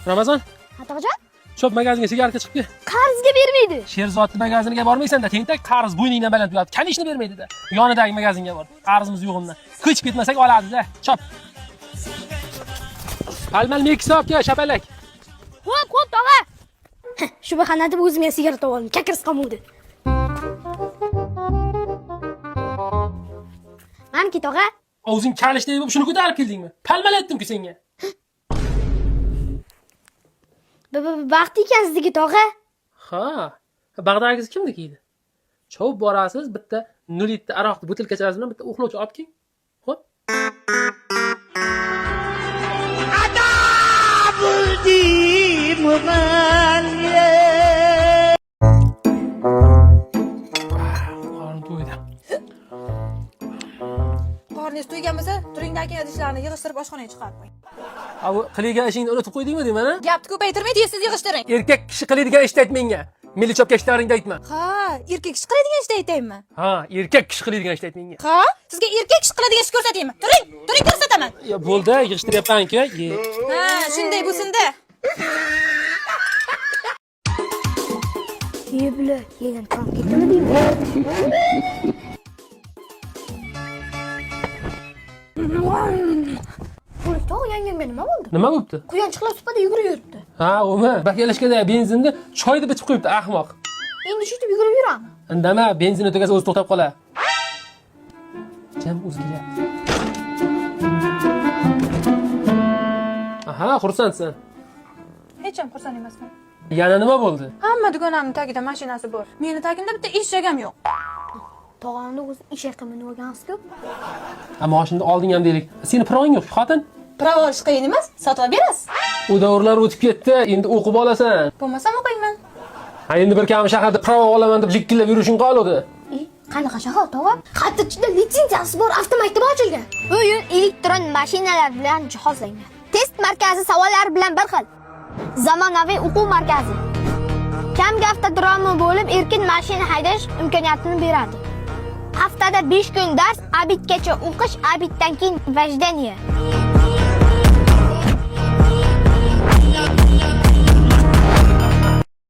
Ramazon, Xatojon, chop magazinga sigareta chiqdi. qarzga bermaydi. Sherzodning magaziniga bormaysan-da, tentak qarz bo'yningdan baland turadi. Kanishni bermaydi-da. Yonidagi magazinga bor. Qarzimiz yo'q undan. Ko'chib ketmasak oladi-da. Chop. Palmal Mekisovga shapalak. Xo'p, tog'a. Shu bahona deb o'zimga sigareta oldim. Kakirz qolmadi. Manki tog'a. O'zing kalishday bo'lib shuni ko'tarib keldingmi? Palmal aytdim-ku senga. Vaqt ekan sizniki tog'a. Ha, Bag'dagiz kimniki edi? Chop borasiz, bitta 0 litre aroqni butilkachasi bilan bitta uxlovchi olib keling. Xo'p. Qornim to'ydi. Qorningiz to'ygan bo'lsa, turingdagi idishlarni yig'ishtirib oshxonaga chiqarib qo'ying. Bu qilgan ishingni unutib qo'ydingmi deyman, ha? Gapni ko'paytirmay tez yig'ishtiring. Erkak kishi qiladigan ishni ayt menga. Milli chopga ishlaringni aytma. Ha, erkak kishi qiladigan ishni aytaymi? Ha, erkak kishi qiladigan ishni ayt menga. Ha, sizga erkak kishi qiladigan ishni ko'rsataymi? Turing ko'rsataman. Ya bo'ldi, yig'ishtiryapman-ku. Ha, shunday bo'lsin-da. Yebla, yegan tam ketdimi deyman. Tog'a yangamga nima bo'ldi? Nima bo'pti? Quyanchiqlar supada yugurib yuribdi. Ha, umi, bakalashgada benzinni choyda bitib qo'yibdi, ahmoq. Endi shu yugurib yurami? Indama, benzin tugasa o'zi to'xtab qolar. Jam o'zgiga. Aha, xursandsan. Hech ham xursand emasman. Yana nima bo'ldi? Hamma dugonamning tagida mashinasi bor. Meni tagimda bitta eshagim yo'q. Tog'amni o'zi eshak qilib o'rgansiz-ku. Moshinni olding ham deylik. Seni piroing yo'q, xotin. Pravo olish qiyin emas, sotib berasiz. U davrlar o'tib ketdi, endi o'qib olasan. Bo'lmasam o'qiyman. Ha, endi bir kam shaharda pravo olaman deb likkillab yurishing qoldi. Qanaqa shahar tog'a? Xattichida litsenziyasi bor avtomaktab ochilgan. Bu yo'l elektron mashinalar bilan jihozlangan. Test markazi savollari bilan bir xil. Zamonaviy o'quv markazi. Kamga avtodromi bo'lib, erkin mashina haydash imkoniyatini beradi. Haftada 5 kun dars, abitgacha o'qish, abitdan keyin vajdaniya.